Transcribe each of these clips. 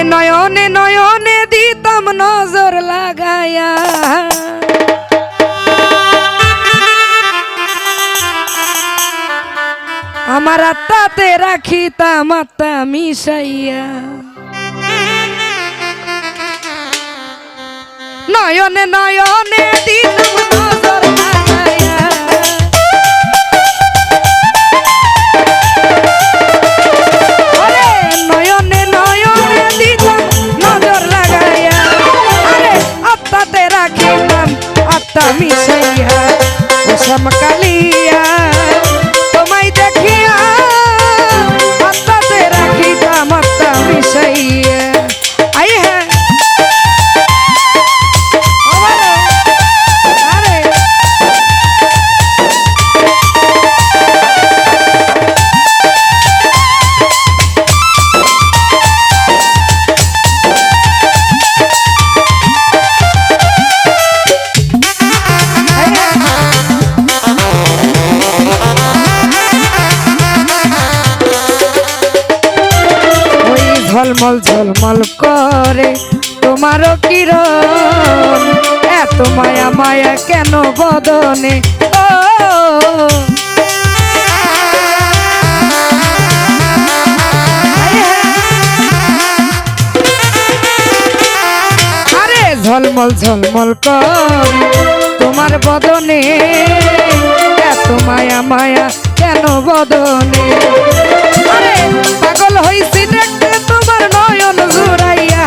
নয়নে নয়নে দিতাম নজর লাগায়া, আমার আত্মাতে রাখিতাম আত্মা মিশাইয়া। নয়নে নয়নে দিতাম নজর লাগায়া, আরে নয়নে নয়নে দিতাম নজর লাগায়া, আরে আত্মাতে রাখিতাম আত্মা মিশাইয়া। ও শ্যামকালিয়া তোমায় দেখিয়া আত্মাতে রাখিতাম আত্মা মিশাইয়া। আই হ্যাঁ ঝলমল ঝলমল করে তোমারও কিরণ, এত মায়া মায়া কেন বদনে ও। আরে ঝলমল ঝলমল করে তোমার বদনে, এত মায়া মায়া কেন বদনে। আরে পাগল হইছি দেখতে তোমার নয়ন জুড়াইয়া,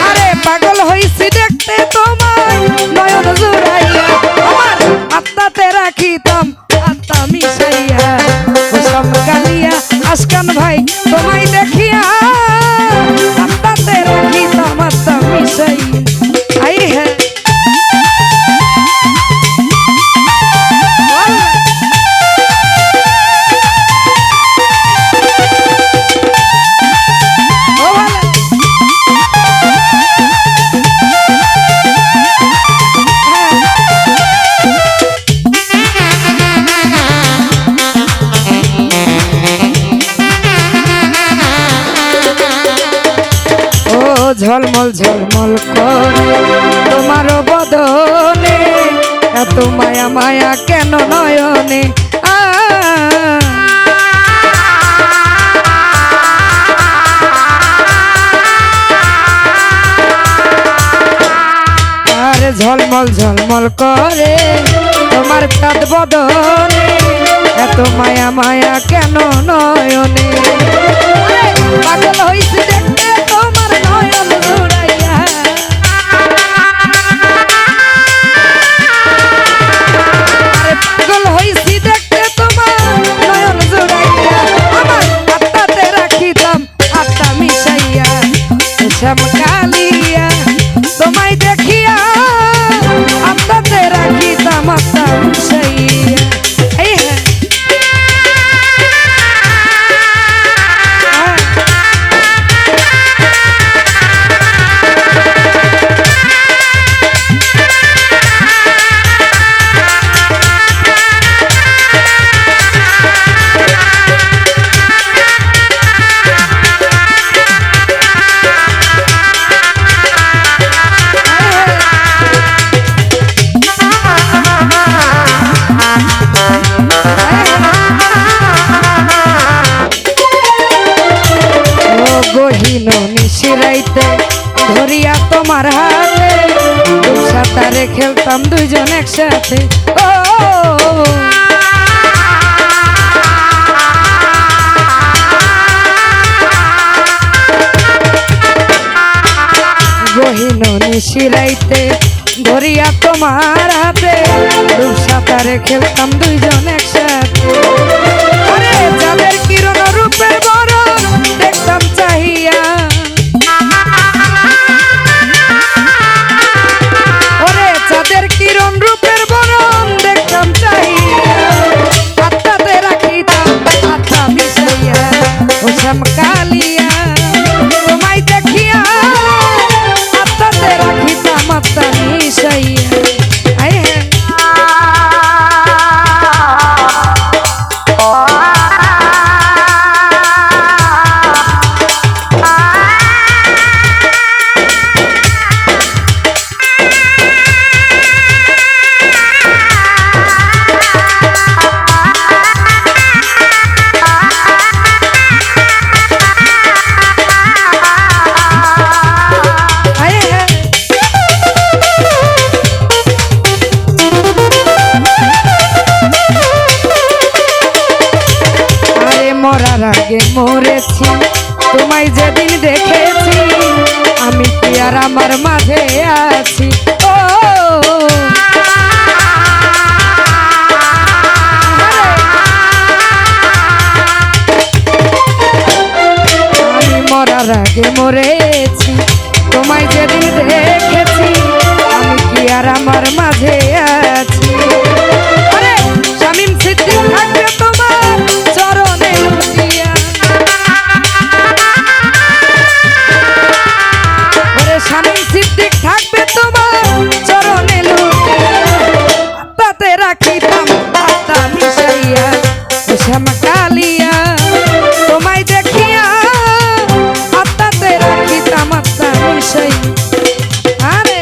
আরে পাগল হইছি দেখতে তোমার নয়ন জুড়াইয়া। আমার আত্মাতে রাখিতাম আত্মা মিশাইয়া। ও শ্যামকালিয়া আসকান ভাই তোমায় দেখিয়া আত্মাতে রাখিতাম আত্মা মিশাইয়া। আই হ্যাঁ ঝলমল ঝলমল করে তোমার বদনে, এত মায়া মায়া কেন নয়নে। আরে ঝলমল ঝলমল করে তোমার চাঁদ বদনে, এত মায়া মায়া কেন নয়নে। পাগল হইছি দেখতে তোমার নয়ন জুড়াইয়া, আরে পাগল হইছি দেখতে তোমার নয়ন জুড়াইয়া। আমার আত্মাতে রাখিতাম আত্মা মিশাইয়া। শ্যামকালিয়া তোমায় দেখিয়া আত্মাতে রাখিতাম আত্মা মিশাইয়া। এই হ্যাঁ গহীন নিশিরাইতে ধরিয়া তোমার হাতে, সাঁতারে খেলতাম দুইজন একসাথে ও। গহীন নিশিরাইতে ধরিয়া তোমার হাতে, সাঁতারে খেলতাম দুইজন একসাথে। আরে যাদের কিরণ রূপের বড় দেখতাম চাহিয়া, ওরে চাঁদের কিরণ রূপের বরণ দেখতাম চাহিয়া। আত্মাতে রাখিতাম আত্মা মিশাইয়া। ও শ্যামকালিয়া তোমায় দেখিয়া আত্মাতে রাখিতাম আত্মা মিশাইয়া। আই হ্যাঁ আগে মরেছি তোমায় যেদিন দেখেছি আমি কি আর আমার মাঝে আছি ও আমি মরার আগে মরেছি তোমায় যেদিন দেখেছি আমি কি আর আমার মাঝে আছি আরে শামীম সিদ্দিক থাকবে তোমার চরণে লুটিয়া আরে শামীম সিদ্দিক থাকবে তোমার চরণে লুটিয়া তাতে রাখিতাম আত্মা মিশাইয়া ও শ্যামকালিয়া তোমায় দেখিয়া আত্মাতে রাখিতাম আত্মা মিশাইয়া আরে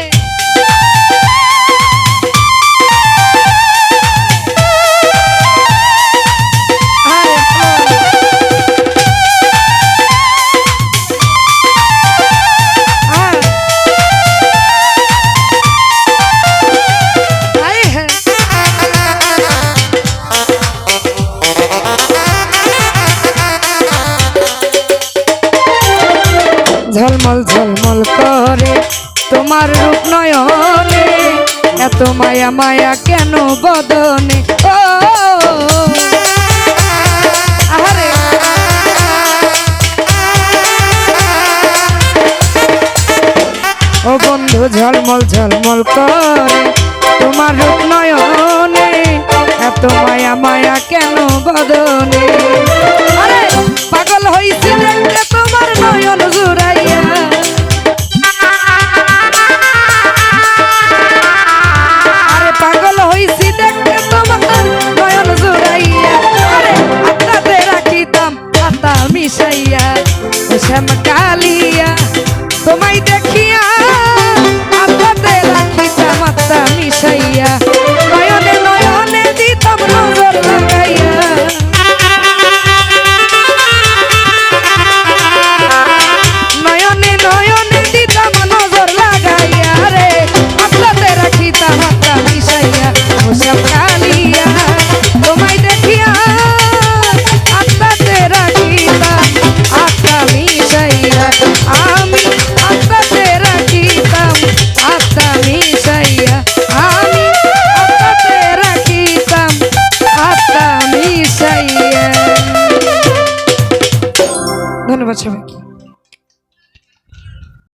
ঝলমল ঝলমল করে তোমার রূপ নয়নে এত মায়া মায়া কেন বদনে আরে ও বন্ধু ঝলমল ঝলমল করে তোমার রূপ নয়নে এত মায়া মায়া কেন বদনে আরে পাগল হইছি দেখতে তোমার নয়ন জুড়াইয়া আরে পাগল হইছি দেখতে তোমার নয়ন জুড়াইয়া আরে আত্মাতে রাখিতাম আত্মা মিশাইয়া ও শ্যামকালিয়া তোমায় দেখিয়া আত্মাতে রাখিতাম আত্মা মিশাইয়া নয়নে নয়নে দিতাম নজর লাগাইয়া নয়নে নয়নে দিতাম নজর লাগাইয়া রে আত্মাতে রাখিতাম আত্মা মিশাইয়া ও শ্যামকালিয়া তোমায় দেখিয়া আত্মাতে রাখিতাম আত্মা মিশাইয়া আমি আত্মাতে রাখিতাম আত্মা মিশাইয়া আমি আত্মাতে রাখিতাম আত্মা মিশাইয়া ধন্যবাদ সবাইকে।